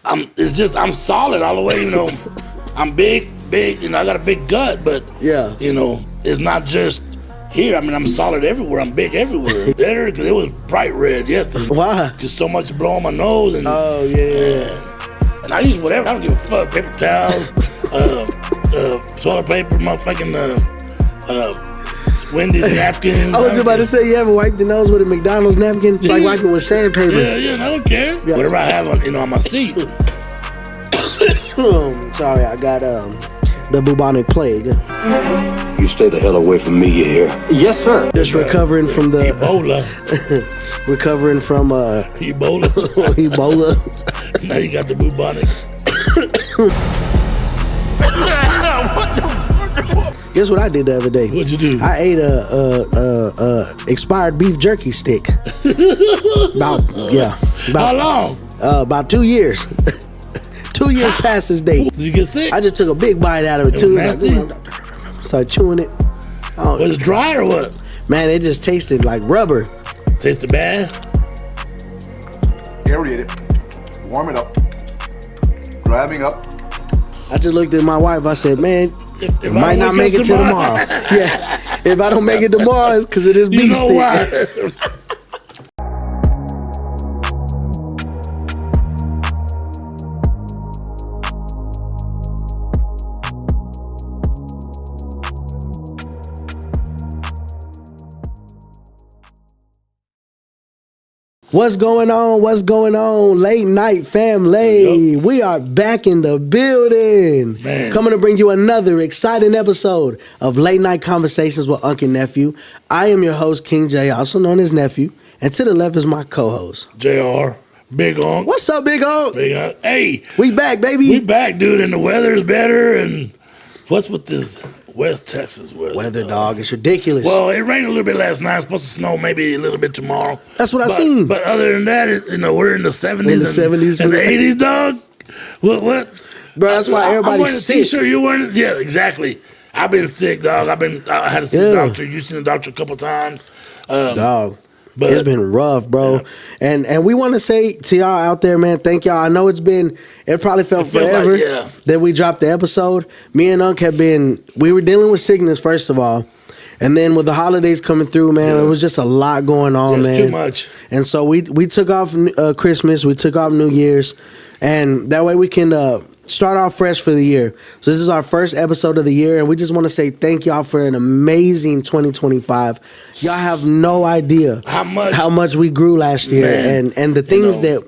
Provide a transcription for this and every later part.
I'm solid all the way, you know. I'm big, you know, I got a big gut, but you know, it's not just here. I mean, I'm solid everywhere. I'm big everywhere. It was bright red yesterday. Why? Just so much blow on my nose. And, and I use whatever. I don't give a fuck. Paper towels, toilet paper, motherfucking Wendy's napkins. I was about to say, you ever wiped the nose with a McDonald's napkin? It's like wiping with sandpaper. Yeah, I don't care. Yeah. Whatever I have on, you know, on my seat. Sorry, I got the bubonic plague. You stay the hell away from me, you hear? Yes, sir. Just recovering from the Ebola. Recovering from Ebola. Ebola. Now you got the bubonic. Guess what I did the other day? What'd you do? I ate a expired beef jerky stick. How long? About 2 years. 2 years past this date. Did you get sick? I just took a big bite out of it too. Started chewing it. Was it dry or what? Man, it just tasted like rubber. Tasted bad? Aerate it. Warm it up. Driving up. I just looked at my wife. I said, man, if might not make it till tomorrow. Yeah. If I don't make it tomorrow, it's because of this beef stick. Why? What's going on? What's going on? Late night family. Yep. We are back in the building. Man. Coming to bring you another exciting episode of Late Night Conversations with Unc and Nephew. I am your host, King J, also known as Nephew. And to the left is my co-host, JR, Big Unc. What's up, Big Unc? Big Unc. Hey. We back, baby. We back, dude, and the weather's better. And what's with this West Texas weather? Dog, it's ridiculous. Well, it rained a little bit last night. It's supposed to snow maybe a little bit tomorrow. That's what I seen. But other than that, you know, we're in the 70s. We're in the 70s. And the 80s, dog. What? Bro, that's why everybody's sick. I'm wearing a t-shirt. You wearing it? Yeah, exactly. I've been sick, dog. I had to see the doctor. You've seen the doctor a couple times. Dog. But it's been rough, bro. Yeah. And we want to say to y'all out there, man, thank y'all. I know it probably felt forever that we dropped the episode. Me and Unc we were dealing with sickness, first of all. And then with the holidays coming through, man, it was just a lot going on, man. Too much. And so we took off Christmas, we took off New Year's, and that way we can start off fresh for the year. So this is our first episode of the year, and we just want to say thank y'all for an amazing 2025. Y'all have no idea how much we grew last year, man, and the things it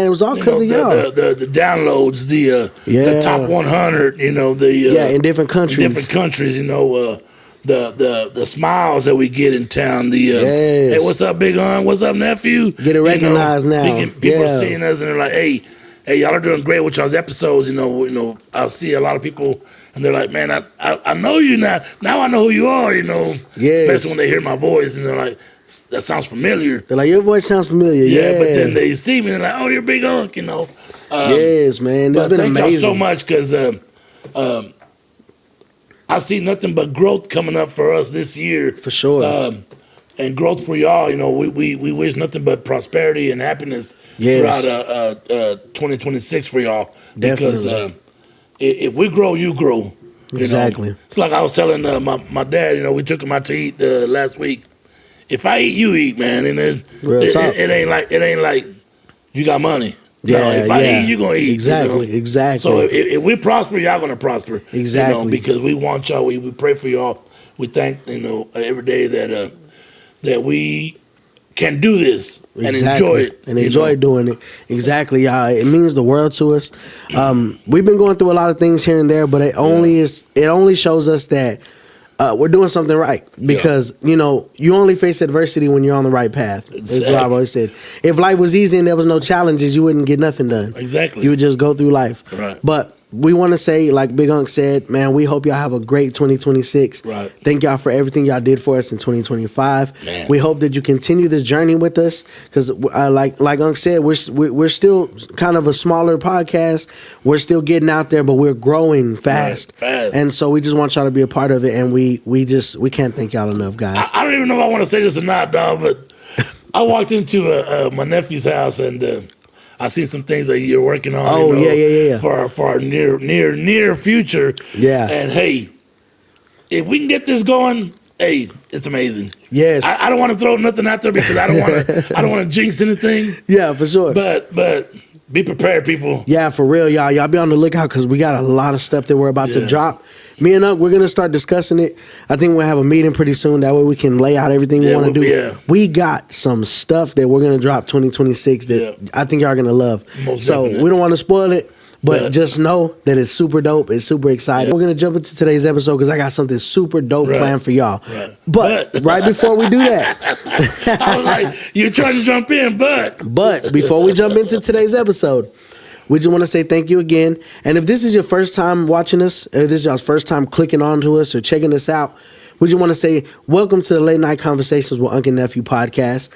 was all because of y'all. The downloads, the top 100, in different countries. The smiles that we get in town. Hey, what's up, Big On? What's up, Nephew? Get it recognized now. People are seeing us and they're like, hey, y'all are doing great with y'all's episodes. I'll see a lot of people and they're like, man, I know you now. Now I know who you are, Especially when they hear my voice and they're like, that sounds familiar. They're like, your voice sounds familiar. Yeah. But then they see me and they're like, oh, you're Big On, yes, man. It's been amazing. Thank y'all so much because I see nothing but growth coming up for us this year. For sure. And growth for y'all. We wish nothing but prosperity and happiness throughout 2026 for y'all. Definitely. Because if we grow, you grow. Exactly. It's like I was telling my dad, we took him out to eat last week. If I eat, you eat, man. And it ain't like you got money. If I eat, you're going to eat. Exactly. So if we prosper, y'all going to prosper. Exactly. Because we want y'all. We pray for y'all. We thank, every day that we can do this and enjoy it. And enjoy doing it. Exactly, y'all. It means the world to us. We've been going through a lot of things here and there, but it only shows us that we're doing something right because, you only face adversity when you're on the right path. Exactly. That's what I've always said. If life was easy and there was no challenges, you wouldn't get nothing done. Exactly. You would just go through life. Right. But we want to say, like Big Unc said, man, we hope y'all have a great 2026. Right. Thank y'all for everything y'all did for us in 2025. Man. We hope that you continue this journey with us because, like Unc said, we're still kind of a smaller podcast. We're still getting out there, but we're growing fast. Right, fast. And so we just want y'all to be a part of it, and we can't thank y'all enough, guys. I don't even know if I want to say this or not, dog, but I walked into my nephew's house and I see some things that you're working on. Oh, yeah. For our near future. Yeah. And hey, if we can get this going, hey, it's amazing. Yes. I don't want to throw nothing out there because I don't want to jinx anything. Yeah, for sure. But be prepared, people. Yeah, for real, y'all. Y'all be on the lookout because we got a lot of stuff that we're about to drop. Me and Unc, we're going to start discussing it. I think we'll have a meeting pretty soon. That way we can lay out everything we want to do. Yeah. We got some stuff that we're going to drop 2026 that I think y'all are going to love. Most definitely. We don't want to spoil it, but just know that it's super dope. It's super exciting. We're going to jump into today's episode because I got something super dope planned for y'all. Right. But right before we do that. I was like, you're trying to jump in, But before we jump into today's episode, we just want to say thank you again. And if this is your first time watching us, or this is your first time clicking onto us or checking us out, we just want to say welcome to the Late Night Conversations with Uncle and Nephew podcast.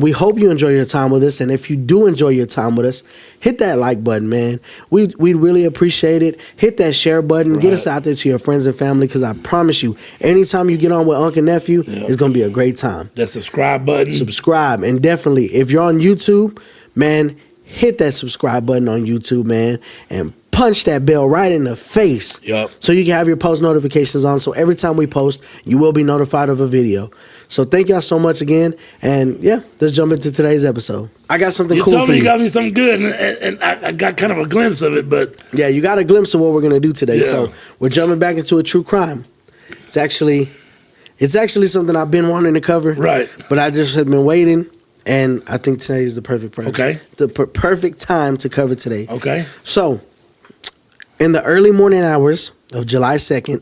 We hope you enjoy your time with us. And if you do enjoy your time with us, hit that like button, man. We'd really appreciate it. Hit that share button. Get us out there to your friends and family because I promise you, anytime you get on with Uncle and Nephew, it's going to be a great time. That subscribe button. Subscribe. And definitely, if you're on YouTube, man, hit that subscribe button on YouTube, man, and punch that bell right in the face. So you can have your post notifications on. So every time we post, you will be notified of a video. So thank y'all so much again. And let's jump into today's episode. I got something cool for you. You told me you got me something good, and I got kind of a glimpse of it, but... Yeah, you got a glimpse of what we're going to do today. So we're jumping back into a true crime. It's actually something I've been wanting to cover. Right. But I just have been waiting. And I think today is the perfect price. Okay. The perfect time to cover today. Okay. So, in the early morning hours of July 2nd,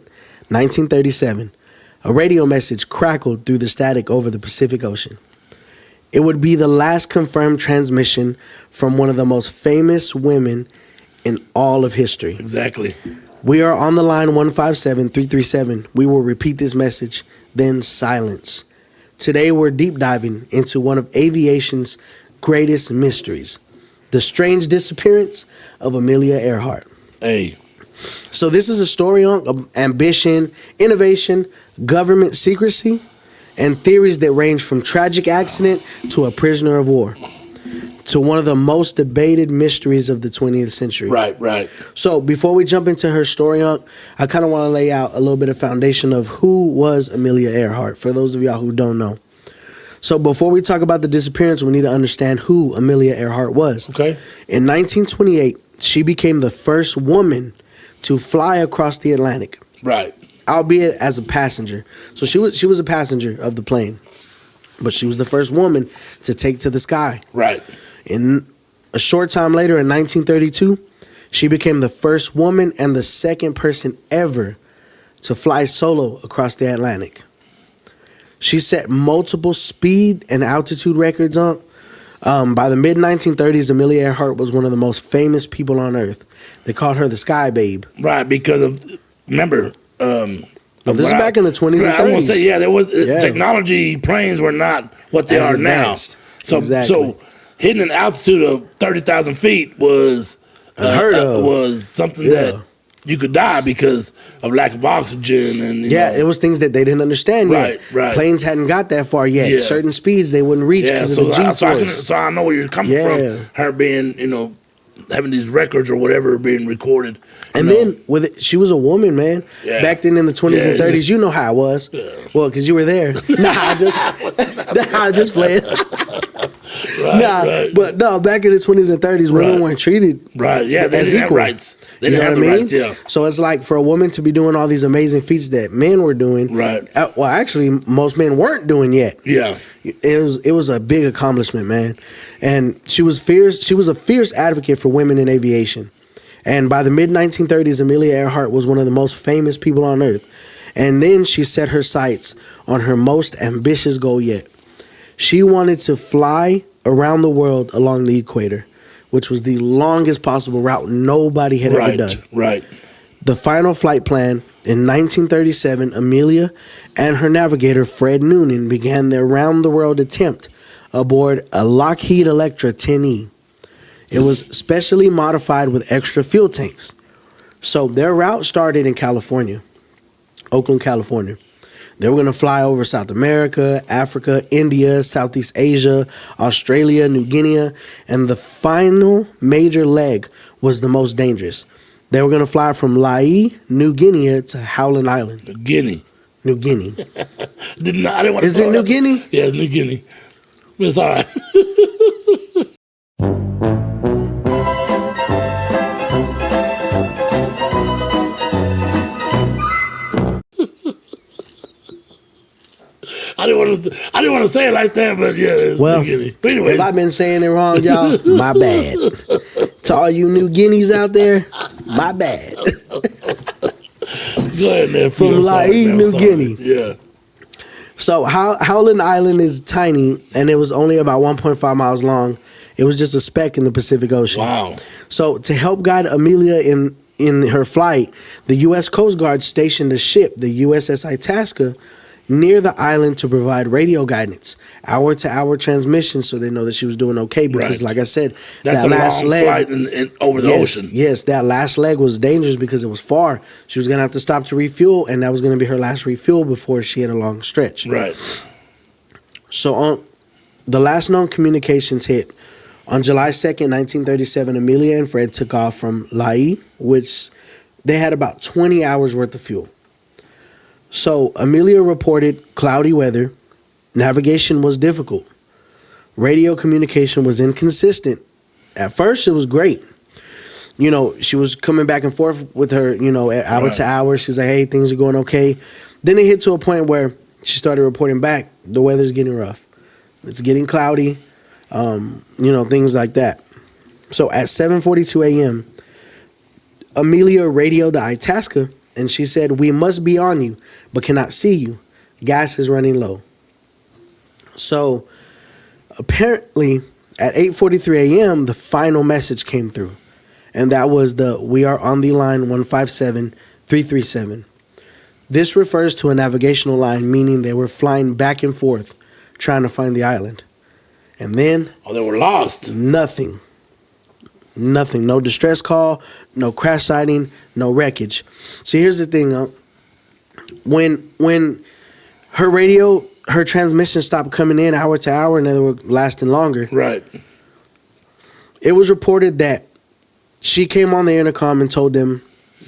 1937, a radio message crackled through the static over the Pacific Ocean. It would be the last confirmed transmission from one of the most famous women in all of history. Exactly. We are on the line 157-337. We will repeat this message, then silence. Today we're deep diving into one of aviation's greatest mysteries, the strange disappearance of Amelia Earhart. Hey. So this is a story on ambition, innovation, government secrecy, and theories that range from tragic accident to a prisoner of war to one of the most debated mysteries of the 20th century. Right. So before we jump into her story, I kind of want to lay out a little bit of foundation of who was Amelia Earhart, for those of y'all who don't know. So before we talk about the disappearance, we need to understand who Amelia Earhart was. Okay. In 1928, she became the first woman to fly across the Atlantic. Right. Albeit as a passenger. So she was a passenger of the plane. But she was the first woman to take to the sky. Right. In a short time later, in 1932, she became the first woman and the second person ever to fly solo across the Atlantic. She set multiple speed and altitude records on. By the mid-1930s, Amelia Earhart was one of the most famous people on Earth. They called her the Sky Babe. Right, because of, remember... this is back in the 20s and 30s. I want to say, there was technology. Planes were not what they are advanced now. So hitting an altitude of 30,000 feet was unheard of. Was something that you could die because of lack of oxygen and it was things that they didn't understand yet. Right. Planes hadn't got that far yet. Yeah. Certain speeds they wouldn't reach because of the G-force. So I know where you're coming from. Her being having these records or whatever being recorded. And then she was a woman, man. Yeah. Back then in the 20s and 30s, you know how it was. Yeah. Well, because you were there. I just played. Right. But no, back in the 20s and 30s, women weren't treated they didn't have rights. They didn't have the rights, yeah. So it's like for a woman to be doing all these amazing feats that men were doing. Right. Well, actually, most men weren't doing yet. Yeah. It was a big accomplishment, man. And she was fierce. She was a fierce advocate for women in aviation. And by the mid-1930s, Amelia Earhart was one of the most famous people on Earth. And then she set her sights on her most ambitious goal yet. She wanted to fly around the world along the equator, which was the longest possible route nobody had ever done. Right. The final flight plan in 1937, Amelia and her navigator, Fred Noonan, began their round-the-world attempt aboard a Lockheed Electra 10E. It was specially modified with extra fuel tanks. So their route started in California, Oakland, California. They were going to fly over South America, Africa, India, Southeast Asia, Australia, New Guinea, and the final major leg was the most dangerous. They were going to fly from Lae, New Guinea to Howland Island. New Guinea. New Guinea. I didn't want to Is it New Guinea? Yeah, it's New Guinea. It's all right. I didn't want to say it like that, but yeah, it's New Guinea. But anyways, if I've been saying it wrong, y'all, my bad. To all you New Guineas out there, my bad. Go ahead, man. From Lae, New Guinea. Yeah. So Howland Island is tiny, and it was only about 1.5 miles long. It was just a speck in the Pacific Ocean. Wow. So to help guide Amelia in her flight, the U.S. Coast Guard stationed a ship, the USS Itasca, near the island to provide radio guidance, hour-to-hour transmission, so they know that she was doing okay. Because, like I said, that's that last leg flight over the ocean. Yes, that last leg was dangerous because it was far. She was gonna have to stop to refuel, and that was gonna be her last refuel before she had a long stretch. Right. So on the last known communications hit on July 2nd, 1937. Amelia and Fred took off from Lae, which they had about 20 hours worth of fuel. So Amelia reported cloudy weather. Navigation was difficult. Radio communication was inconsistent. At first, it was great. You know, she was coming back and forth with her, hour to hour. She's like, hey, things are going okay. Then it hit to a point where she started reporting back, the weather's getting rough. It's getting cloudy, things like that. So at 7:42 a.m., Amelia radioed the Itasca, and she said, we must be on you, but cannot see you. Gas is running low. So apparently at 8:43 a.m., the final message came through. And that was we are on the line 157337. This refers to a navigational line, meaning they were flying back and forth trying to find the island. And then... they were lost. Nothing. No distress call, no crash sighting, no wreckage. See, here's the thing. When her transmission stopped coming in hour to hour and they were lasting longer. Right. It was reported that she came on the intercom and told them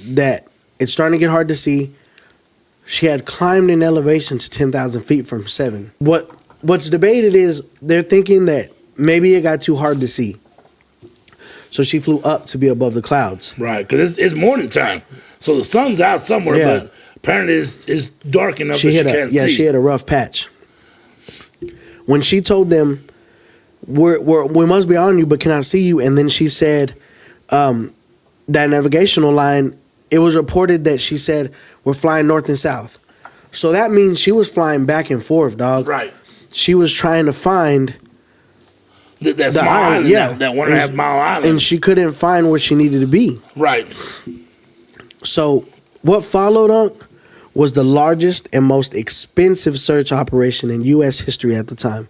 that it's starting to get hard to see. She had climbed in elevation to 10,000 feet from 7. What's debated is they're thinking that maybe it got too hard to see. So she flew up to be above the clouds. Right, because it's morning time. So the sun's out somewhere, but apparently it's dark enough that she can't see. Yeah, she had a rough patch. When she told them, we must be on you, but cannot see you, and then she said, that navigational line, it was reported that she said, we're flying north and south. So that means she was flying back and forth, dog. Right. She was trying to find... That small island, that 1.5 mile island. And she couldn't find where she needed to be. Right. So what followed on was the largest and most expensive search operation in U.S. history at the time.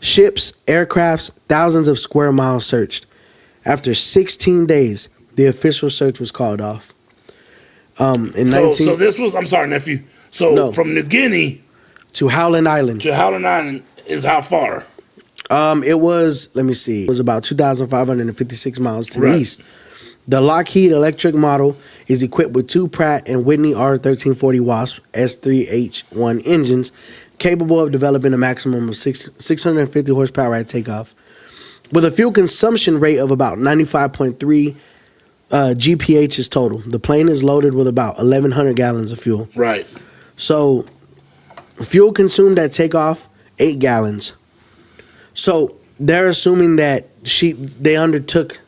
Ships, aircrafts, thousands of square miles searched. After 16 days, the official search was called off. So this was, I'm sorry, nephew. So from New Guinea to Howland Island. To Howland Island is how far? It was, let me see, it was about 2,556 miles to the east. The Lockheed electric model is equipped with 2 Pratt & Whitney R1340 Wasp S3H1 engines, capable of developing a maximum of 650 horsepower at takeoff. With a fuel consumption rate of about 95.3 GPHs total. The plane is loaded with about 1,100 gallons of fuel. Right. So, fuel consumed at takeoff, 8 gallons. So they're assuming that they undertook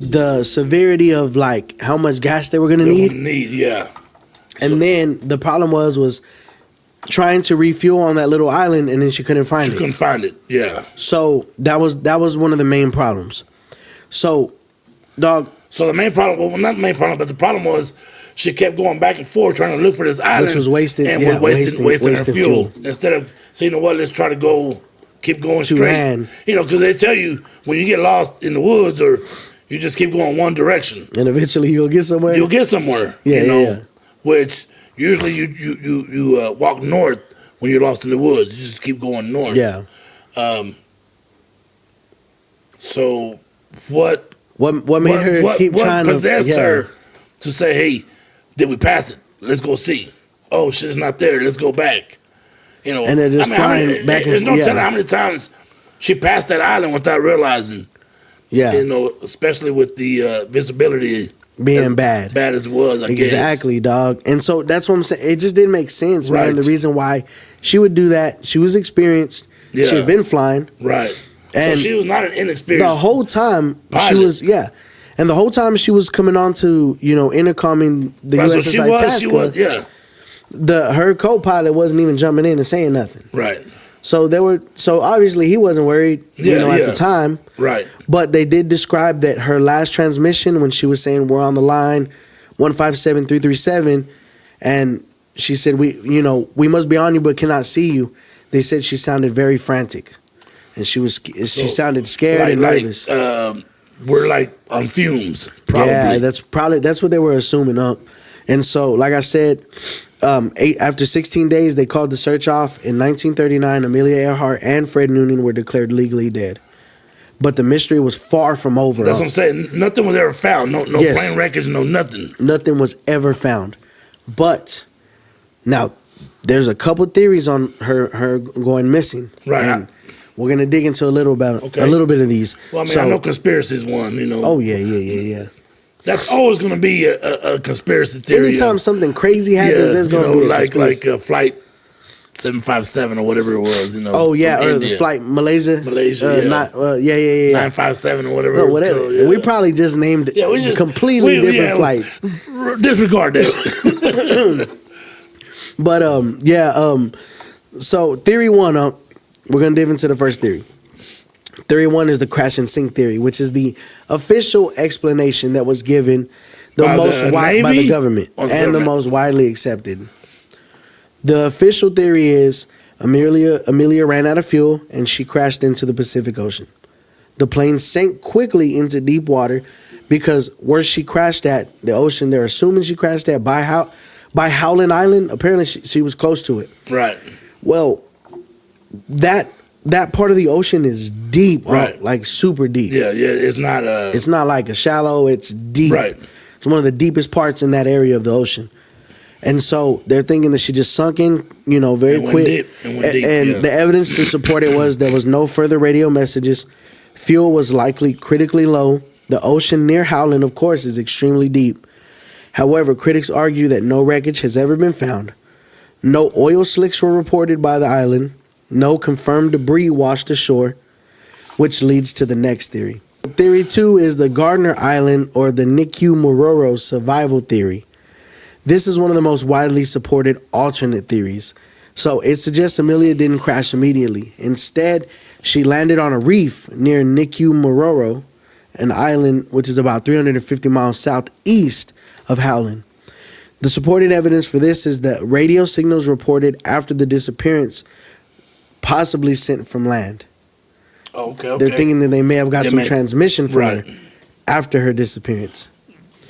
the severity of like how much gas they were going to need. Yeah. And then the problem was trying to refuel on that little island, and then she couldn't find it. She couldn't find it. Yeah. So that was one of the main problems. So, dog. So the main problem, well, not the main problem, but the problem was she kept going back and forth trying to look for this island, which was wasting her fuel. Instead of saying, you know what, let's try to keep going straight. Land. Because they tell you when you get lost in the woods or you just keep going one direction. And eventually you'll get somewhere. You'll get somewhere. Yeah. Which Usually you walk north when you're lost in the woods. You just keep going north. Yeah. So what made her keep trying to? What possessed her to say, "Hey, did we pass it? Let's go see." Oh, shit's not there. Let's go back. You know, and they're just flying back and forth. There's no telling how many times she passed that island without realizing. Yeah. You know, especially with the visibility being bad as it was. I guess. Exactly, dog. And so that's what I'm saying. It just didn't make sense, man. The reason why she would do that, she was experienced. Yeah. She had been flying. Right. And so she was not an inexperienced. The whole time pilot. She was, and the whole time she was coming on to, intercomming the USS Itasca. Her co-pilot wasn't even jumping in and saying nothing. Right. So obviously he wasn't worried, at the time. Right. But they did describe that her last transmission when she was saying we're on the line 157337, and she said we must be on you but cannot see you. They said she sounded very frantic, and she sounded scared and nervous. We're like on fumes. Probably. Yeah, that's what they were assuming. And so, like I said, after 16 days, they called the search off. In 1939, Amelia Earhart and Fred Noonan were declared legally dead. But the mystery was far from over. That's what I'm saying. Nothing was ever found. No plane records, no nothing. Nothing was ever found. But now, there's a couple theories on her going missing. Right. And we're gonna dig into a little bit of these. Well, I mean, I know conspiracy is one. Oh yeah. That's always going to be a conspiracy theory. Anytime something crazy happens, there's going to be a conspiracy. like flight 757 or whatever it was. Oh yeah, or the flight Malaysia. 957 or whatever. Whatever. Called, yeah. We probably just named completely different flights. Disregard that. But so theory one, we're gonna dive into the first theory. Theory one is the crash and sink theory, which is the official explanation that was given by the government and the most widely accepted. The official theory is Amelia ran out of fuel and she crashed into the Pacific Ocean. The plane sank quickly into deep water because where she crashed at, the ocean, they're assuming she crashed at by Howland Island. Apparently she was close to it. Right. Well, that part of the ocean is deep, right? Like super deep. Yeah. It's not like a shallow. It's deep. Right. It's one of the deepest parts in that area of the ocean, and so they're thinking that she just sunk in, very quick. And the evidence to support it was there was no further radio messages. Fuel was likely critically low. The ocean near Howland, of course, is extremely deep. However, critics argue that no wreckage has ever been found. No oil slicks were reported by the island. No confirmed debris washed ashore, which leads to the next theory. Theory 2 is the Gardner Island or the Nicu Mororo survival theory. This is one of the most widely supported alternate theories. So it suggests Amelia didn't crash immediately. Instead, she landed on a reef near Nicu Mororo, an island which is about 350 miles southeast of Howland. The supported evidence for this is that radio signals reported after the disappearance possibly sent from land. Okay. They're thinking that they may have got some transmission from her after her disappearance.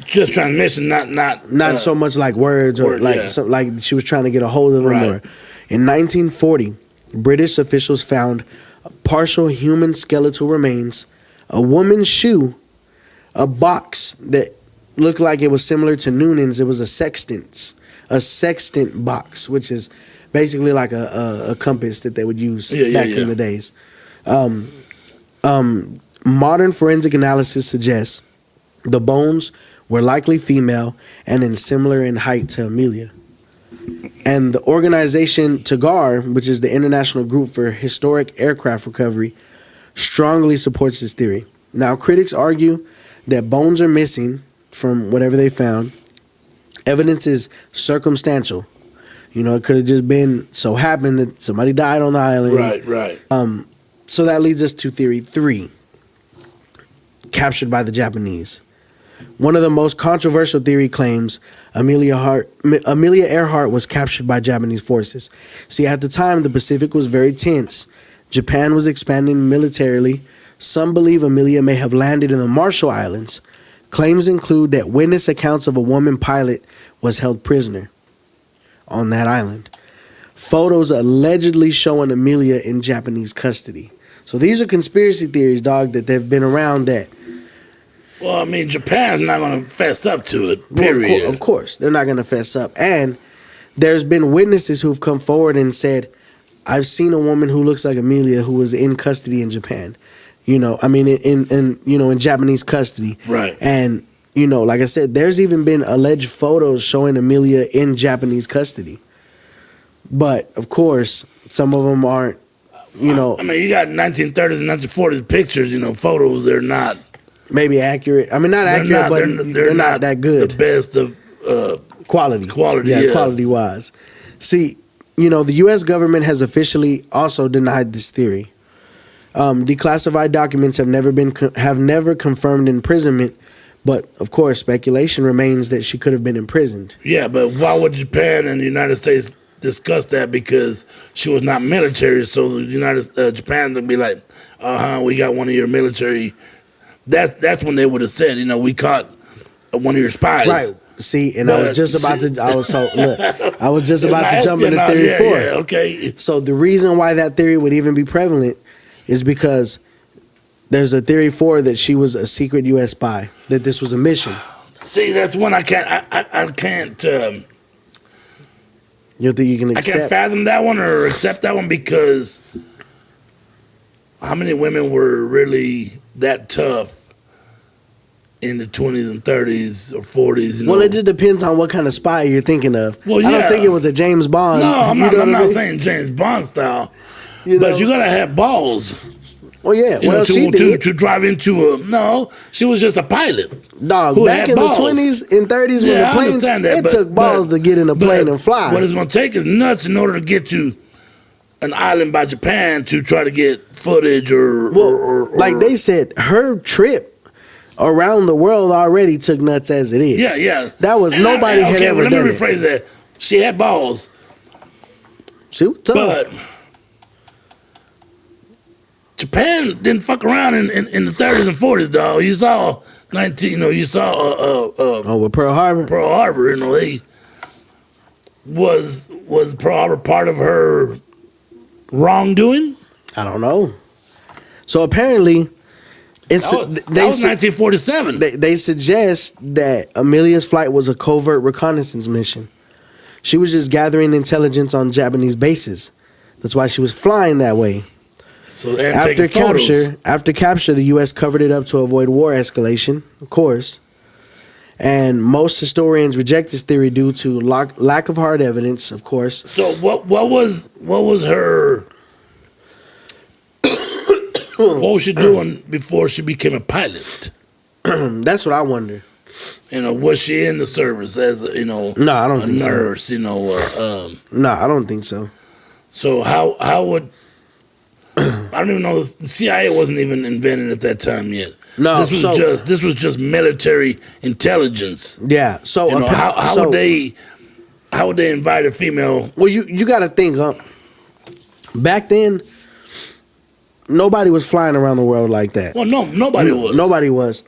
Just transmission, not so much like words or like she was trying to get a hold of them. Or in 1940, British officials found partial human skeletal remains, a woman's shoe, a box that looked like it was similar to Noonan's. It was a sextant box, which is basically like a compass that they would use back in the days. Modern forensic analysis suggests the bones were likely female and similar in height to Amelia. And the organization TAGAR, which is the International Group for Historic Aircraft Recovery, strongly supports this theory. Now, critics argue that bones are missing from whatever they found. Evidence is circumstantial. It could have just been so happened that somebody died on the island. Right. So that leads us to theory 3, captured by the Japanese. One of the most controversial theory claims Amelia Earhart was captured by Japanese forces. See, at the time, the Pacific was very tense. Japan was expanding militarily. Some believe Amelia may have landed in the Marshall Islands. Claims include that witness accounts of a woman pilot was held prisoner. on that island. Photos allegedly showing Amelia in Japanese custody. So these are conspiracy theories, dog, that they've been around that. Well, I mean, Japan's not going to fess up to it, Well, period. of course, they're not going to fess up. And there's been witnesses who've come forward and said, I've seen a woman who looks like Amelia who was in custody in Japan. In Japanese custody. Right. And, like I said, there's even been alleged photos showing Amelia in Japanese custody. But, of course, some of them aren't, I mean, you got 1930s and 1940s pictures, photos, they're not. Maybe accurate. I mean, not accurate, but they're not that good. The best of quality. Yeah, quality-wise. See, the U.S. government has officially also denied this theory. Declassified documents have never confirmed imprisonment, but of course, speculation remains that she could have been imprisoned. Yeah, but why would Japan and the United States discuss that? Because she was not military, so the Japan's gonna be like, we got one of your military. That's when they would have said, we caught one of your spies. Right. See, and I was just about to jump into theory 4. Yeah, okay. So the reason why that theory would even be prevalent is because there's a theory 4 that she was a secret U.S. spy, that this was a mission. See, that's one I can't. You don't think you can accept? I can't fathom that one or accept that one, because how many women were really that tough in the 20s and 30s or 40s? Well, it just depends on what kind of spy you're thinking of. Well, yeah. I don't think it was a James Bond. No, I'm not saying James Bond style, but you gotta have balls. Well, yeah. She did. To drive into a... No, she was just a pilot. Dog, back in balls. The 20s and 30s when the planes... took balls to get in a plane and fly. What it's going to take is nuts in order to get to an island by Japan to try to get footage or... like they said, her trip around the world already took nuts as it is. Yeah. That was... Nobody had ever done it. Let me rephrase that. She had balls. She was tough. But... Japan didn't fuck around in the 30s and 40s, dog. You saw with Pearl Harbor. Pearl Harbor, they was Pearl Harbor part of her wrongdoing? I don't know. So apparently, that was 1947. They suggest that Amelia's flight was a covert reconnaissance mission. She was just gathering intelligence on Japanese bases. That's why she was flying that way. So after capture, the U.S. covered it up to avoid war escalation, of course. And most historians reject this theory due to lack of hard evidence, of course. So what was her? What was she doing before she became a pilot? That's what I wonder. Was she in the service as No, I don't think nurse? So. No, I don't think so. So how would? I don't even know. The CIA wasn't even invented at that time yet. No, this was just military intelligence. Yeah. So how would they invite a female? Well, you got to think. Back then, nobody was flying around the world like that. Well, nobody was. Nobody was.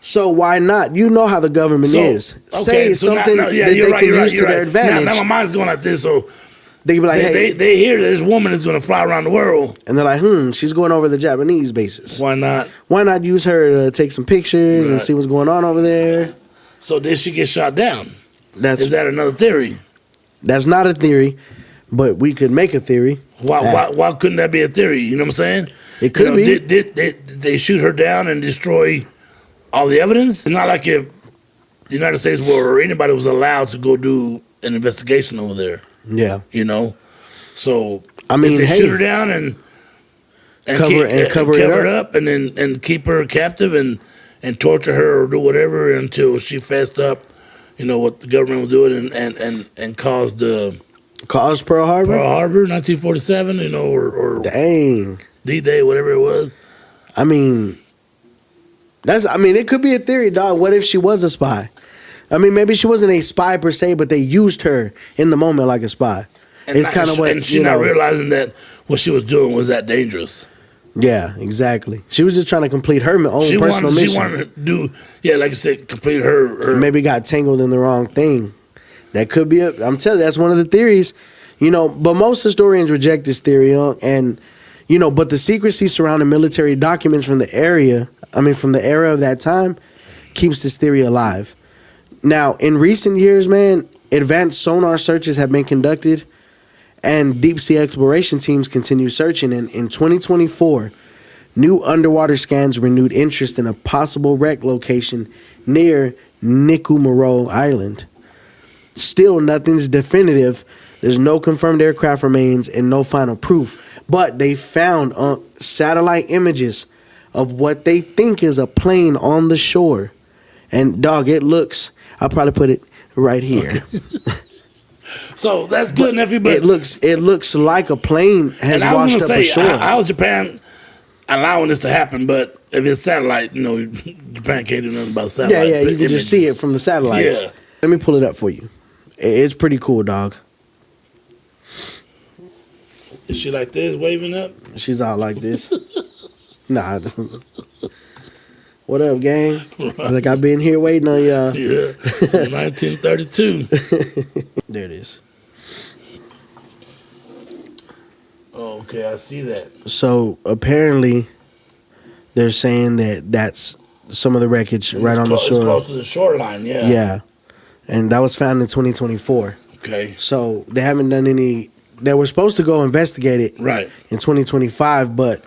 So why not? You know how the government is. Okay, say something that they can use to their advantage. Now my mind's going like this. So. They can be like, hey. They hear this woman is going to fly around the world. And they're like, she's going over the Japanese bases. Why not? Why not use her to take some pictures and see what's going on over there? So did she get shot down? Is that another theory? That's not a theory, but we could make a theory. Why couldn't that be a theory? You know what I'm saying? It could be. Did they shoot her down and destroy all the evidence? It's not like if the United States or anybody was allowed to go do an investigation over there. Yeah, So I mean, they shoot her down and cover it up, and then keep her captive and torture her or do whatever until she fessed up. What the government was doing and caused Pearl Harbor. Pearl Harbor, 1947. Or dang D-Day, whatever it was. I mean, it could be a theory, dog. What if she was a spy? I mean, maybe she wasn't a spy per se, but they used her in the moment like a spy. It's kind of what... And she's not realizing that what she was doing was that dangerous. Yeah, exactly. She was just trying to complete her own personal mission. She wanted to do, like I said, complete her... Maybe got tangled in the wrong thing. That could be I'm telling you, that's one of the theories. But most historians reject this theory, and but the secrecy surrounding military documents from the era of that time, keeps this theory alive. Now, in recent years, man, advanced sonar searches have been conducted, and deep sea exploration teams continue searching. And in 2024, new underwater scans renewed interest in a possible wreck location near Nikumaro Island. Still, nothing's definitive. There's no confirmed aircraft remains and no final proof. But they found satellite images of what they think is a plane on the shore. And, dog, it looks... I'll probably put it right here. Okay. So that's good enough. But it looks like a plane has washed up ashore. How's Japan allowing this to happen? But if it's satellite, Japan can't do nothing about satellite. Yeah, you can just see it from the satellites. Yeah. Let me pull it up for you. It's pretty cool, dog. Is she like this, waving up? She's out like this. Nah. What up, gang? Right. Like I've been here waiting on y'all. Yeah, since 1932. There it is. Oh, okay, I see that. So apparently, they're saying that that's some of the wreckage right on the shore. It's close to the shoreline, yeah. Yeah, and that was found in 2024. Okay. So they haven't done any. They were supposed to go investigate it right in 2025, but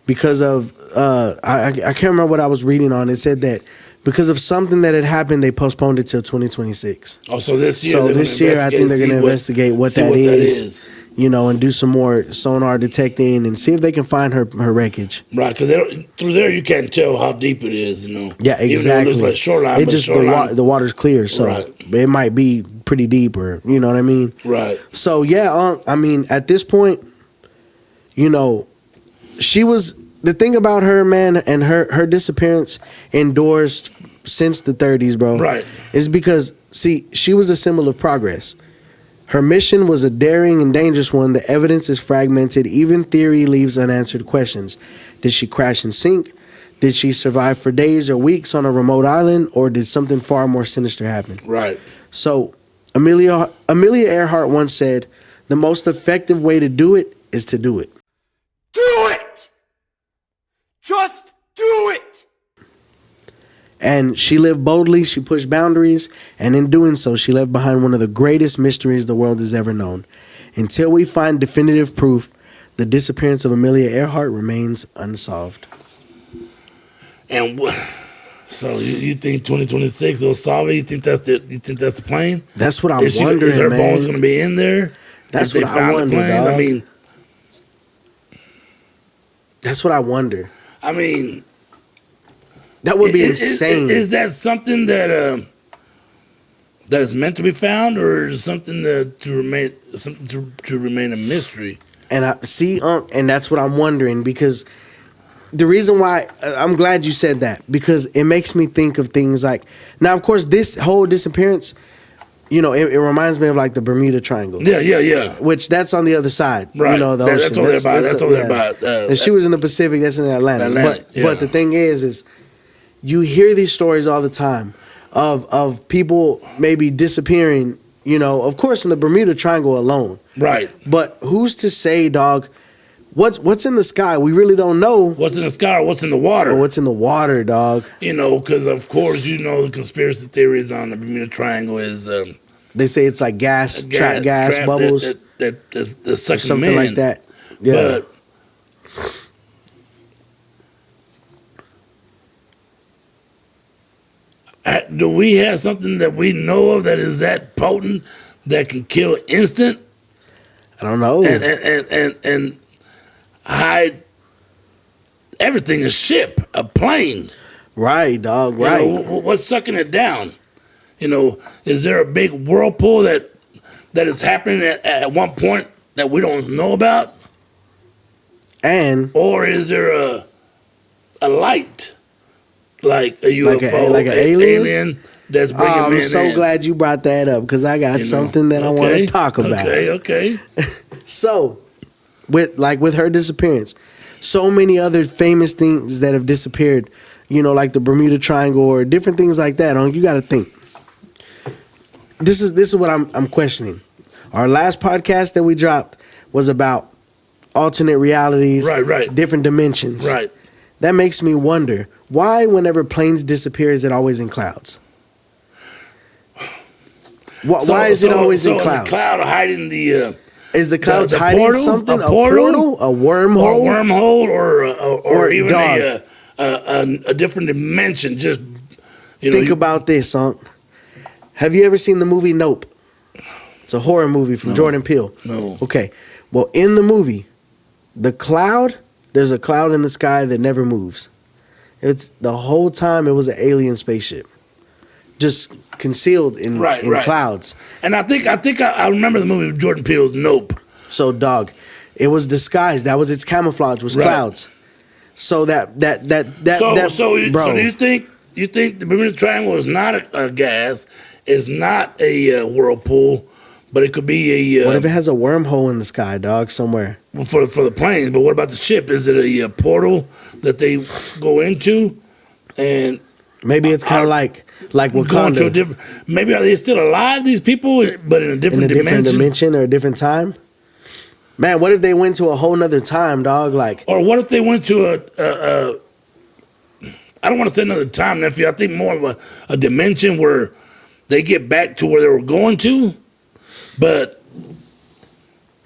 because of I can't remember what I was reading on. It said that because of something that had happened, they postponed it till 2026. Oh, so this year? So this year, I think they're going to investigate what that is. And do some more sonar detecting and see if they can find her wreckage. Right, because through there you can't tell how deep it is. Yeah, exactly. Even though it looks like shoreline, it just the water's clear, so right. It might be pretty deep, or you know what I mean. Right. So yeah, at this point, she was the thing about her, man, and her disappearance indoors since the 30s, bro. Right. Is because she was a symbol of progress. Her mission was a daring and dangerous one. The evidence is fragmented. Even theory leaves unanswered questions. Did she crash and sink? Did she survive for days or weeks on a remote island? Or did something far more sinister happen? Right. So, Amelia Earhart once said, the most effective way to do it is to do it. Do it! Just do it! And she lived boldly, she pushed boundaries, and in doing so, she left behind one of the greatest mysteries the world has ever known. Until we find definitive proof, the disappearance of Amelia Earhart remains unsolved. And so you think 2026 will solve it? You think that's the plane? That's what I'm wondering, is her man. bones going to be in there? That's what I wonder, dog. I mean, that's what I wonder. I mean, that would be insane. Is that something that is meant to be found, or is something to remain a mystery? And and that's what I'm wondering, because the reason why I'm glad you said that, because it makes me think of things like, now of course this whole disappearance, it reminds me of like the Bermuda Triangle. Yeah. Which that's on the other side, right? The ocean. That's all they're about. And she was in the Pacific. That's in the Atlantic. But the thing is you hear these stories all the time of people maybe disappearing. Of course in the Bermuda Triangle alone. Right. But who's to say, dog? What's in the sky? We really don't know. What's in the sky or what's in the water? Or what's in the water, dog? Because of course, the conspiracy theories on the Bermuda Triangle is... they say it's like trapped gas bubbles. That's sucking something like that. Yeah. But do we have something that we know of that is that potent that can kill instant? I don't know. And hide everything, a ship, a plane. Right, dog, right. What's sucking it down? Is there a big whirlpool that is happening at one point that we don't know about? Or is there a light, like a UFO, like an alien that's bringing men in? I'm so glad you brought that up, because I got something that I want to talk about. Okay. So, with her disappearance, so many other famous things that have disappeared, like the Bermuda Triangle or different things like that. You got to think. this is what I'm questioning. Our last podcast that we dropped was about alternate realities, right, different dimensions. Right. That makes me wonder why, whenever planes disappear, is it always in clouds? Why is it always in clouds? Is the cloud hiding the? Is the clouds hiding portal? something? A portal? A wormhole? Or a wormhole, or even dog. a different dimension. Just think about this, Unc. Have you ever seen the movie Nope? It's a horror movie from Jordan Peele. No. Okay. Well, in the movie, there's a cloud in the sky that never moves. It's the whole time it was an alien spaceship, just concealed in clouds. And I think I remember the movie with Jordan Peele's Nope. So, dog, it was disguised. That was its camouflage. Was clouds. So So do you think the Bermuda Triangle is not a gas, is not a whirlpool, but it could be a. What if it has a wormhole in the sky, dog, somewhere? For the planes, but what about the ship? Is it a portal that they go into, and maybe it's kind of like Wakanda. Maybe are they still alive? These people, but in a different dimension or a different time. Man, what if they went to a whole nother time, dog? Or what if they went to a I don't want to say another time, nephew. I think more of a dimension where they get back to where they were going to, but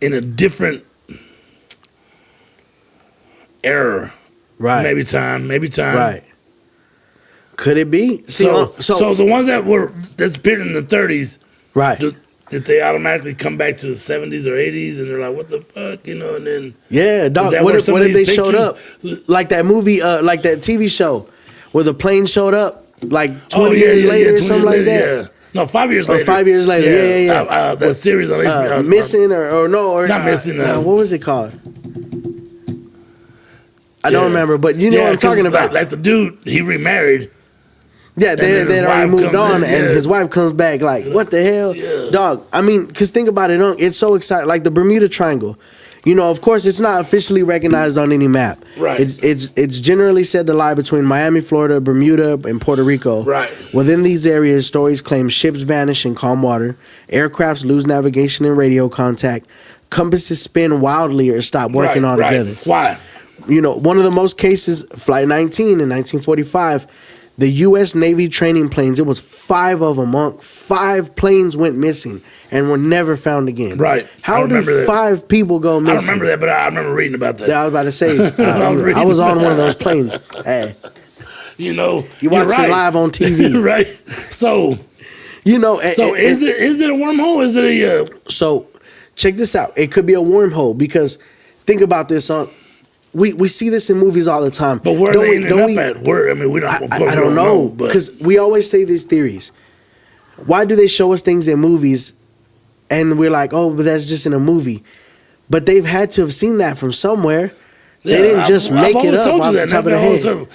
in a different era. Right. Maybe time. Right. Could it be? So the ones that disappeared in the 30s, right? Did they automatically come back to the 70s or 80s, and they're like, "What the fuck," And then dog. What if they showed up like that movie, like that TV show, where the plane showed up like 20 years later or something like that? Yeah. No, 5 years later. 5 years later. Yeah. That series on HBO. Missing or not Missing. What was it called? I don't remember, but you know what I'm talking about. Like the dude, he remarried. Yeah, they had already moved on, and his wife comes back like, what the hell? Yeah. Dog, I mean, because think about it, it's so exciting. Like the Bermuda Triangle. Of course, it's not officially recognized on any map. Right. It's generally said to lie between Miami, Florida, Bermuda, and Puerto Rico. Right. Within these areas, stories claim ships vanish in calm water, aircrafts lose navigation and radio contact, compasses spin wildly or stop working altogether. Why? One of the most cases, Flight 19 in 1945, the U.S. Navy training planes, it was 5 of them, 5 planes went missing and were never found again. Right. How do 5 people go missing? I don't remember that, but I remember reading about that. I was about to say, I was on one of those planes. Hey. You watch it live on TV. Right. So, is it a wormhole? Is it a... So, check this out. It could be a wormhole because think about this, We see this in movies all the time. But where are they ending up at? We don't. I don't know because we always say these theories. Why do they show us things in movies, and we're like, oh, but that's just in a movie? But they've had to have seen that from somewhere. Yeah, they didn't just make it up off the top of their head.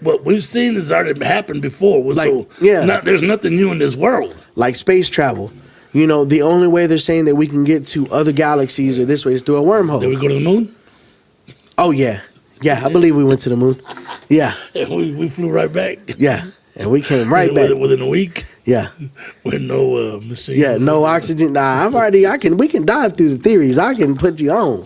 What we've seen has already happened before. There's nothing new in this world. Like space travel. The only way they're saying that we can get to other galaxies or this way is through a wormhole. Did we go to the moon? Oh, yeah. Yeah, I believe we went to the moon. Yeah. And we flew right back. Yeah. And we came back. Within a week. Yeah. With no machine. Yeah, no oxygen. Nah, we can dive through the theories. I can put you on.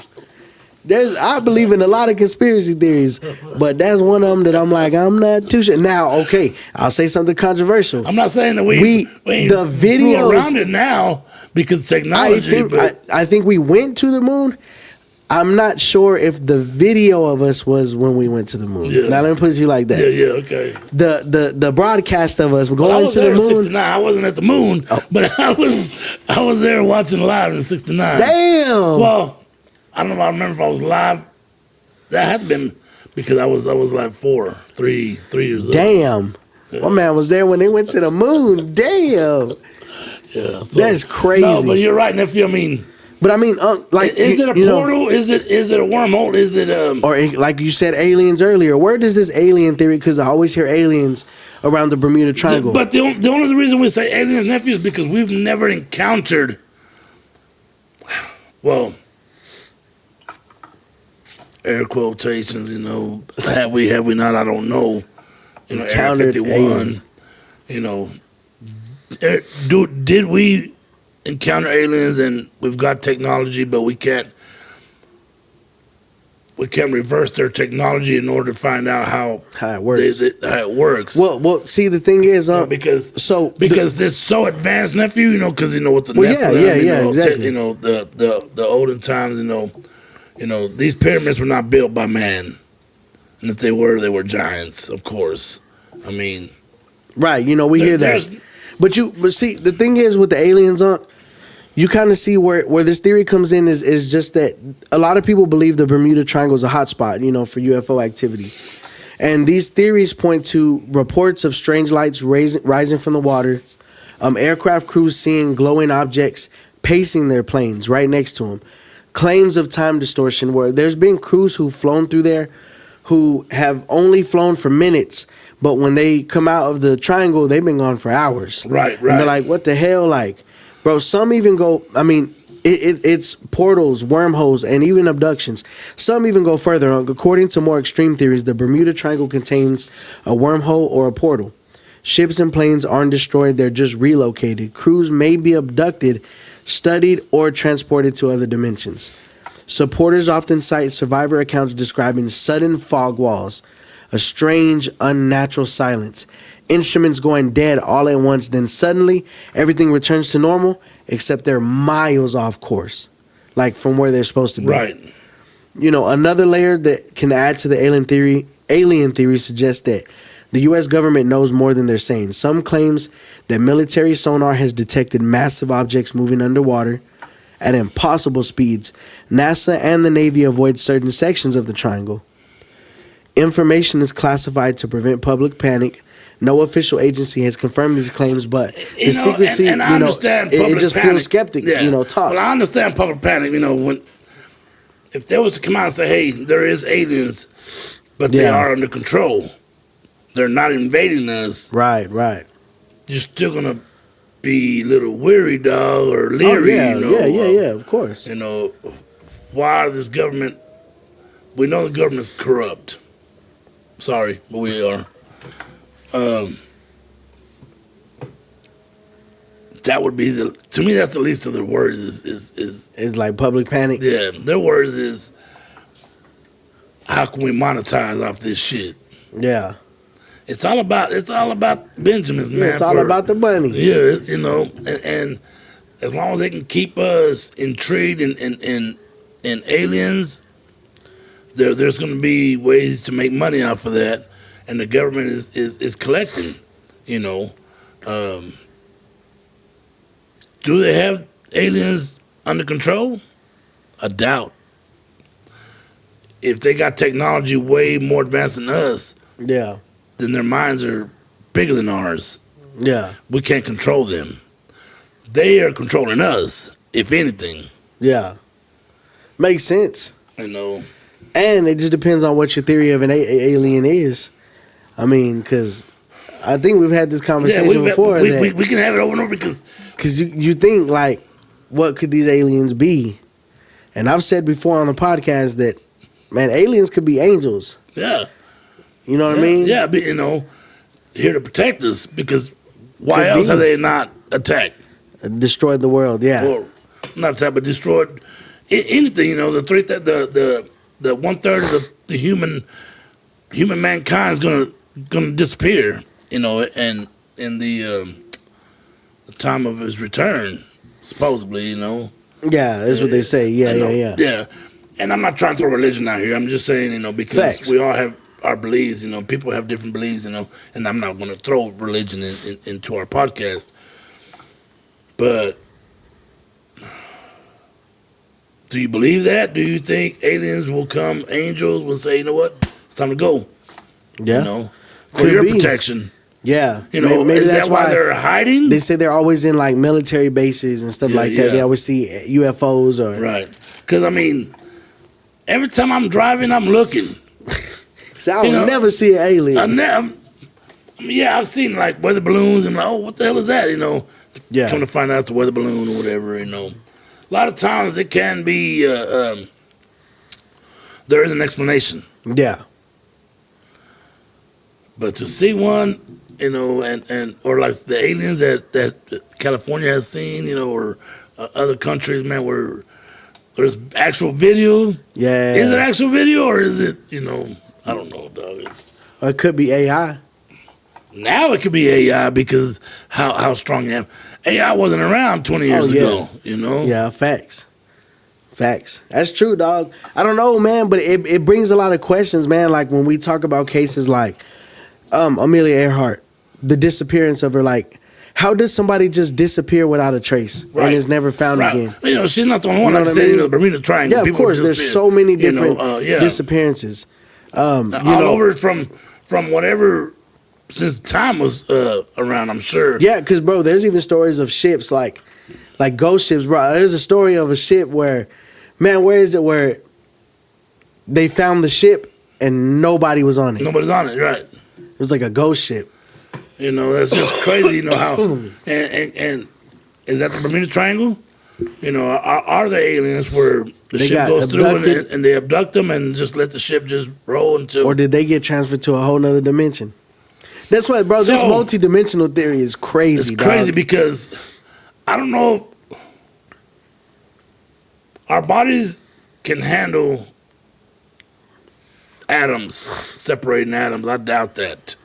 I believe in a lot of conspiracy theories, but that's one of them that I'm like, I'm not too sure. Now, okay, I'll say something controversial. I'm not saying that we the videos around it now because technology. I think we went to the moon. I'm not sure if the video of us was when we went to the moon. Yeah. Now let me put it to you like that. Yeah, okay. The broadcast of us going to the moon. 69. I wasn't at the moon, but I was there watching live in '69. Damn. Well, I don't know. I remember if I was live. That had to been because I was like 3 years old. Damn. Yeah. My man was there when they went to the moon. Damn. Yeah. That's crazy. No, but you're right, nephew. But I mean, is it a portal? Is it a wormhole? Is it or like you said, aliens earlier? Where does this alien theory? Because I always hear aliens around the Bermuda Triangle. But the only reason we say aliens, nephew, is because we've never encountered. Well, air quotations. Have we not? I don't know. Area 51. Did we encounter aliens and we've got technology, but we can't reverse their technology in order to find out how it works. How it works. Well, see, the thing is, because it's so advanced, nephew. Because with the Nephilim, exactly. The olden times, these pyramids were not built by man, and if they were giants, of course. I mean, right? We hear that, but see, the thing is with the aliens, you kind of see where this theory comes in is just that a lot of people believe the Bermuda Triangle is a hotspot, for UFO activity. And these theories point to reports of strange lights rising from the water, aircraft crews seeing glowing objects pacing their planes right next to them, claims of time distortion where there's been crews who've flown through there who have only flown for minutes, but when they come out of the triangle, they've been gone for hours. Right. And they're like, what the hell, like... Bro, some even go, it's portals, wormholes, and even abductions. Some even go further. According to more extreme theories, the Bermuda Triangle contains a wormhole or a portal. Ships and planes aren't destroyed, they're just relocated. Crews may be abducted, studied, or transported to other dimensions. Supporters often cite survivor accounts describing sudden fog walls, a strange, unnatural silence, instruments going dead all at once, then suddenly everything returns to normal, except they're miles off course, like from where they're supposed to be. Right. Another layer that can add to the alien theory suggests that the U.S. government knows more than they're saying. Some claims that military sonar has detected massive objects moving underwater at impossible speeds. NASA and the Navy avoid certain sections of the triangle. Information is classified to prevent public panic. No official agency has confirmed these claims, but the secrecy, and I understand it just panic. feels skeptic, talk. Well, I understand public panic, when if they was to come out and say, hey, there is aliens, but they are under control. They're not invading us. Right. You're still going to be a little weary, dog, or leery, Yeah, of course. Why this government, we know the government's corrupt. Sorry, but we are. That would be to me that's the least of their words is like public panic. Yeah, their words is how can we monetize off this shit? Yeah. It's all about Benjamins, man. It's all about the money. Yeah, and as long as they can keep us intrigued in aliens, there's going to be ways to make money off of that, and the government is collecting. Do they have aliens under control? I doubt. If they got technology way more advanced than us, then their minds are bigger than ours. Yeah. We can't control them. They are controlling us, if anything. Yeah. Makes sense. And it just depends on what your theory of an alien is. Because I think we've had this conversation before. We can have it over and over because you think, like, what could these aliens be? And I've said before on the podcast that, man, aliens could be angels. Yeah. You know what I mean? Yeah, but, here to protect us, because why else have they not attacked? Destroyed the world, yeah. Or not attacked, but destroyed anything, the 1/3 of the human mankind is gonna disappear, and in the time of his return, supposedly, Yeah, that's what they say. Yeah. And I'm not trying to throw religion out here. I'm just saying, because Facts. we all have our beliefs, people have different beliefs, and I'm not going to throw religion into our podcast. But do you believe that? Do you think aliens will come, angels will say, you know what, it's time to go? Yeah. For your protection. Yeah. Maybe is that's why they're hiding? They say they're always in like military bases and stuff like that. They always see UFOs or... Right. Because, every time I'm driving, I'm looking. So I would never see an alien. I've seen like weather balloons and like, oh, what the hell is that? Come to find out it's a weather balloon or whatever. A lot of times it can be there is an explanation. Yeah. But to see one you know, and or like the aliens that California has seen, you know, or other countries, man, where there's actual video. Yeah. Is it actual video or is it, you know, I don't know, dog. Or it could be AI. Now it could be AI because how strong AI wasn't around 20 years ago, you know? Yeah, facts. That's true, dog. I don't know, man, but it brings a lot of questions, man. Like when we talk about cases like Amelia Earhart, the disappearance of her, like how does somebody just disappear without a trace and is never found again? You know, she's not the only one. You know Like I what I said, mean? you know, the Bermuda Triangle. Yeah, of course. There's so many different disappearances. All over from whatever since time was around, I'm sure. Yeah, because bro, there's even stories of ships like ghost ships, bro. There's a story of a ship where, man, where is it where they found the ship and nobody was on it? Nobody's on it, right? It was like a ghost ship. You know, that's just crazy. You know how and is that the Bermuda Triangle? You know, are there aliens where the ship goes through and they abduct them and just let the ship just roll until? Or did they get transferred to a whole nother dimension? That's why, bro. This multi-dimensional theory is crazy. It's crazy because I don't know if our bodies can handle atoms, separating atoms. I doubt that.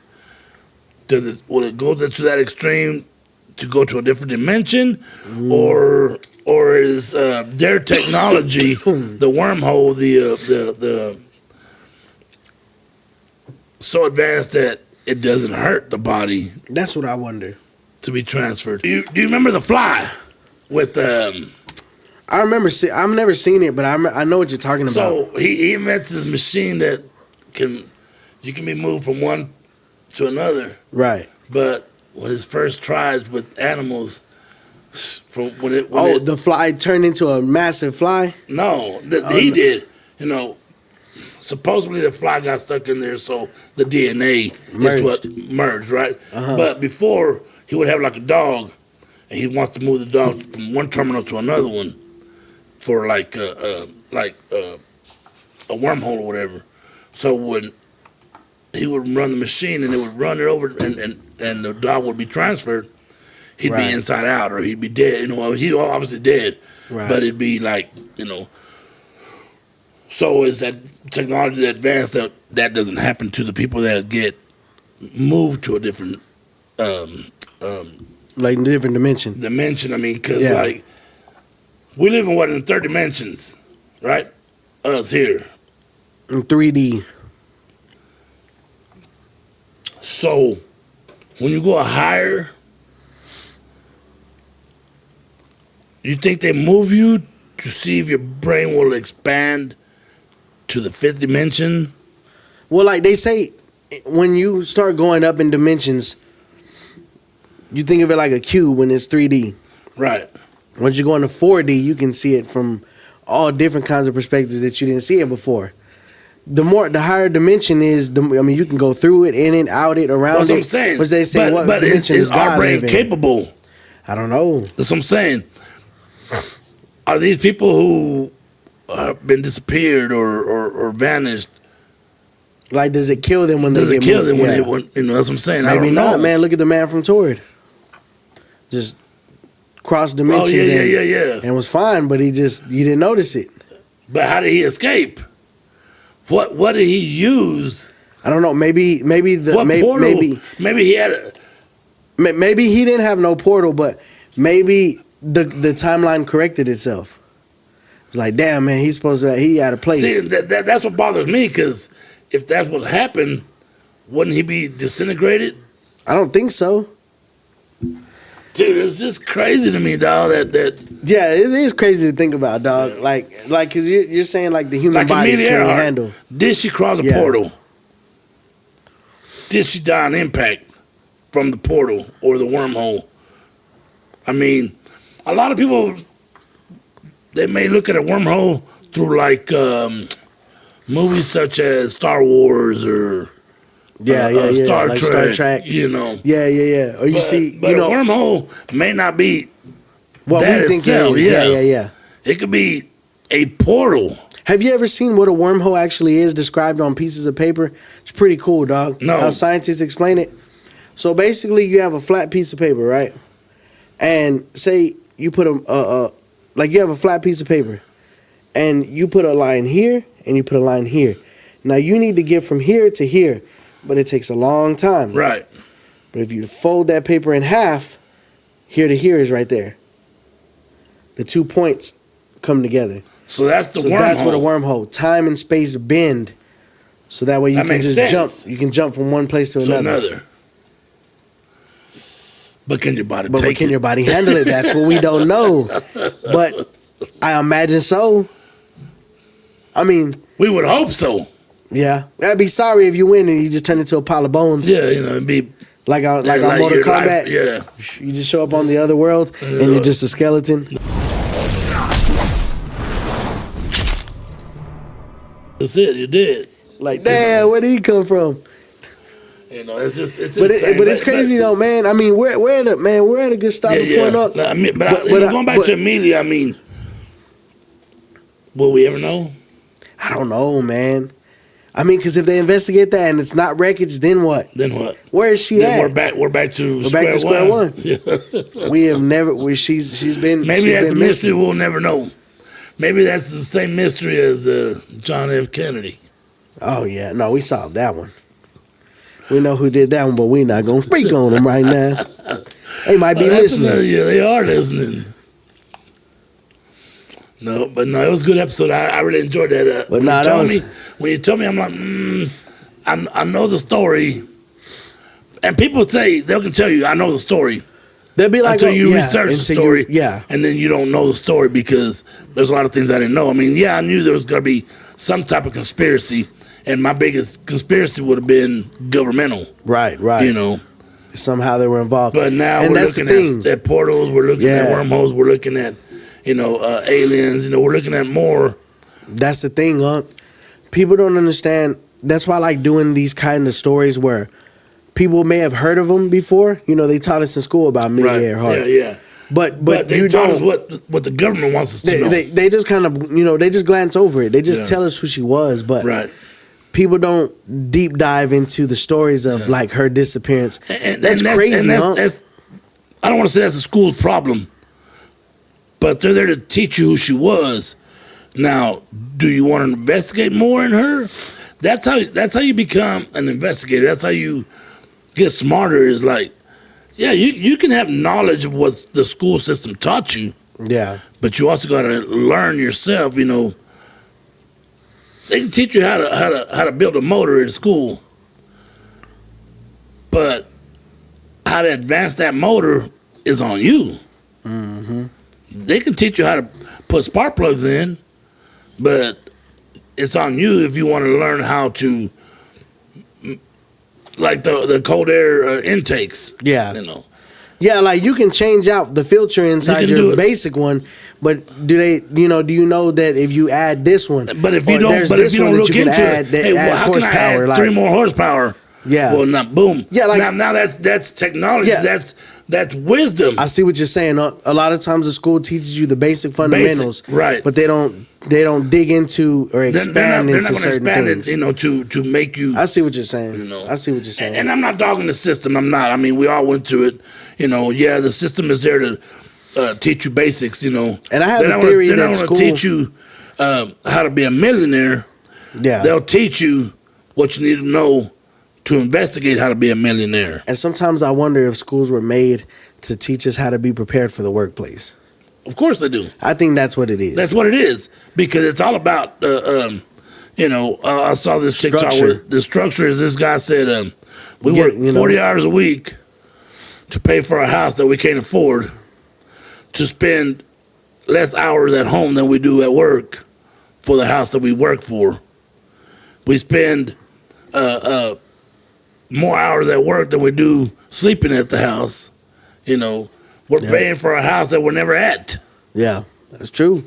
Will it go to that extreme to go to a different dimension, or is their technology, the wormhole, the so advanced that it doesn't hurt the body? That's what I wonder. To be transferred. Do you remember The Fly with? I remember. I've never seen it, but I know what you're talking about. So he invents this machine that you can be moved from one to another. Right. But when his first tries with animals, the fly turned into a massive fly? No, he did. You know, supposedly the fly got stuck in there, so the DNA is what merged, right? Uh-huh. But before, he would have like a dog, and he wants to move the dog from one terminal to another one for like a wormhole or whatever. So when he would run the machine and it would run it over and the dog would be transferred, he'd be inside out or he'd be dead. You know, he's obviously dead, but it'd be like, you know. So is that technology advanced that doesn't happen to the people that get moved to a different like a different dimension. I mean, because like we live in third dimensions, right? Us here in 3D. So when you go higher, you think they move you to see if your brain will expand to the fifth dimension? Well, like they say, when you start going up in dimensions, you think of it like a cube when it's 3D. Right. Once you go into 4D, you can see it from all different kinds of perspectives that you didn't see it before. The higher dimension is, you can go through it, in it, out it, around it. That's what I'm saying. But they say, what dimension is our brain capable? I don't know. That's what I'm saying. Are these people who have been disappeared or vanished? Like, does it kill them when they get moved? Does it kill them when you know, that's what I'm saying. Maybe I don't not, know. man. Look at the man from Torrid. Just crossed dimensions and was fine, but you didn't notice it. But how did he escape? What did he use? I don't know. Maybe he had maybe he didn't have no portal, but maybe the timeline corrected itself. It's like, damn, man, he had a place. See, that's what bothers me, because if that's what happened, wouldn't he be disintegrated? I don't think so. Dude, it's just crazy to me, dog. Yeah, it is crazy to think about, dog. Yeah. Like, cause you're saying like the human body Amelia can Earhart, handle. Did she cross a portal? Did she die on impact from the portal or the wormhole? I mean, a lot of people, they may look at a wormhole through like movies such as Star Wars or Star Trek, you know. Yeah. Or but a wormhole may not be what that we think itself. It is. Yeah. It could be a portal. Have you ever seen what a wormhole actually is described on pieces of paper? It's pretty cool, dog. No. How scientists explain it. So basically, you have a flat piece of paper, right? And say you put like you have a flat piece of paper, and you put a line here, and you put a line here. Now you need to get from here to here, but it takes a long time. Right. But if you fold that paper in half, here to here is right there. The 2 points come together. So that's the wormhole. That's what a wormhole. Time and space bend. So that way you can just jump. You can jump from one place to another. But can your body take it? Can your body handle it? That's what we don't know. But I imagine so. I mean, we would hope so. Yeah. I'd be sorry if you win and you just turn into a pile of bones. Yeah, it'd be like on Mortal Kombat. Yeah. You just show up on the other world and you're just a skeleton. That's it. You did. Like, damn, where did he come from? It's insane. But it's crazy though, man. I mean, we're at a good stopping point up. Going back to Amelia, I mean, will we ever know? I don't know, man. I mean, because if they investigate that and it's not wreckage, then what? Where is she at? We're back to square one. Yeah. We have never. She's been. Maybe that's a mystery we'll never know. Maybe that's the same mystery as John F. Kennedy. Oh yeah, no, we solved that one. We know who did that one, but we're not gonna speak on them right now. They might be listening. Yeah, they are listening. No, but it was a good episode. I really enjoyed that. When you told me, I'm like, I know the story. And people say, they can tell you, I know the story. They'll be like, until you research the story. Yeah. And then you don't know the story because there's a lot of things I didn't know. I mean, I knew there was going to be some type of conspiracy. And my biggest conspiracy would have been governmental. Right. Somehow they were involved. But now we're looking at portals, we're looking at wormholes, we're looking at aliens, we're looking at more. That's the thing, people don't understand. That's why I like doing these kind of stories where people may have heard of them before. They taught us in school about Amelia Earhart. Yeah. But they taught us what the government wants us to know. They just kind of, they just glance over it. They just tell us who she was, but people don't deep dive into the stories of like her disappearance. That's crazy, I don't want to say that's a school's problem. But they're there to teach you who she was. Now, do you want to investigate more in her? That's how you become an investigator. That's how you get smarter. Is like, you can have knowledge of what the school system taught you. Yeah. But you also got to learn yourself. They can teach you how to build a motor in school, but how to advance that motor is on you. Mm-hmm. They can teach you how to put spark plugs in, but it's on you if you want to learn how to, like the cold air intakes. Yeah. Yeah, like you can change out the filter inside your basic one, but do you know that if you add this one, but if you don't look into it, how can I add 3 more horsepower? Yeah. Well, now, boom. Yeah, like now that's technology. Yeah. That's wisdom. I see what you're saying. A lot of times the school teaches you the basic fundamentals, right? But they don't dig into or expand into certain things. To make you. I see what you're saying. I see what you're saying. And I'm not dogging the system. I'm not. I mean, we all went through it. The system is there to teach you basics. And I have a theory that school teach you how to be a millionaire. Yeah. They'll teach you what you need to know to investigate how to be a millionaire. And sometimes I wonder if schools were made to teach us how to be prepared for the workplace. Of course they do. I think that's what it is. That's what it is. Because it's all about, I saw this TikTok where the structure is this guy said, we work 40 hours a week to pay for a house that we can't afford, to spend less hours at home than we do at work for the house that we work for. We spend more hours at work than we do sleeping at the house. We're paying for a house that we're never at. Yeah, that's true.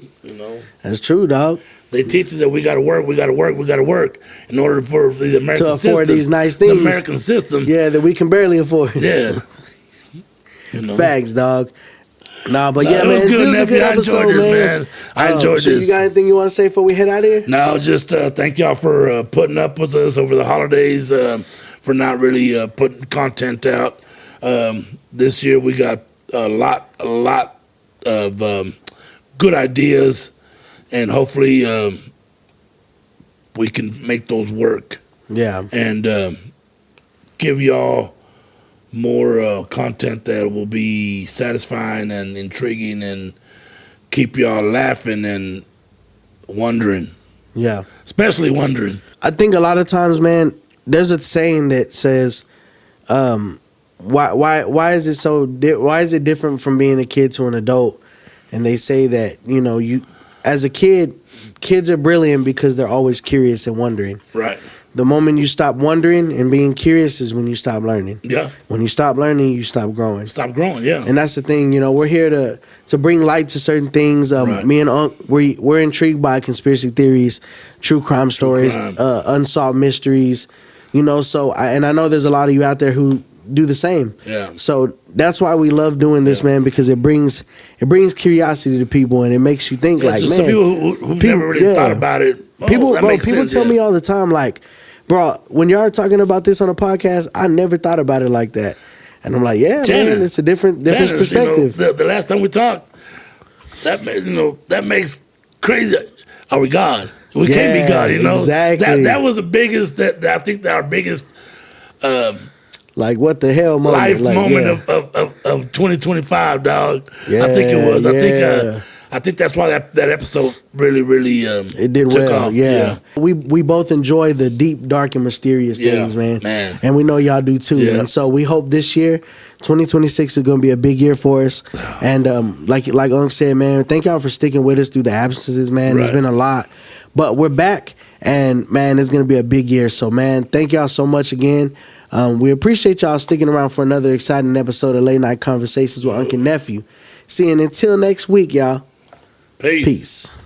That's true, dog. They teach us that we got to work in order for the American system. To afford these nice things. The American system. Yeah, that we can barely afford. Yeah. Facts, dog. Nah, but man, it was a good episode, man. I enjoyed this. You got anything you want to say before we head out of here? No, just thank y'all for putting up with us over the holidays, for not really putting content out. This year we got a lot of good ideas, and hopefully we can make those work. Yeah. And give y'all more content that will be satisfying and intriguing and keep y'all laughing and wondering. Yeah. Especially wondering. I think a lot of times, man, there's a saying that says, why is it different from being a kid to an adult? And they say that, you know, you as a kid, kids are brilliant because they're always curious and wondering. Right. The moment you stop wondering and being curious is when you stop learning. Yeah. When you stop learning, you stop growing. Stop growing, yeah. And that's the thing, you know, we're here to bring light to certain things. Right. Me and Unc, we're intrigued by conspiracy theories, true crime stories, unsolved mysteries, you know, so I know there's a lot of you out there who do the same. Yeah. So that's why we love doing this, man, because it brings curiosity to people and it makes you think like, man. Some people who never really thought about it. People tell me all the time, like, bro, when y'all are talking about this on a podcast, I never thought about it like that. And I'm like, yeah, man, it's a different perspective. You know, the last time we talked, that makes crazy. Are we God? We can't be God, you know. Exactly. That was the biggest. I think that our biggest. Like what the hell moment? Moment of 2025, dog. Yeah, I think it was. Yeah. I think that's why that episode really it did took well. off. Yeah. We both enjoy the deep, dark, and mysterious things, man. And we know y'all do too. Yeah. And so we hope this year, 2026, is going to be a big year for us. And like Unc said, man, thank y'all for sticking with us through the absences, man. It's been a lot, but we're back, and man, it's going to be a big year. So man, thank y'all so much again. We appreciate y'all sticking around for another exciting episode of Late Night Conversations with Unc and Nephew. See you until next week, y'all. Peace.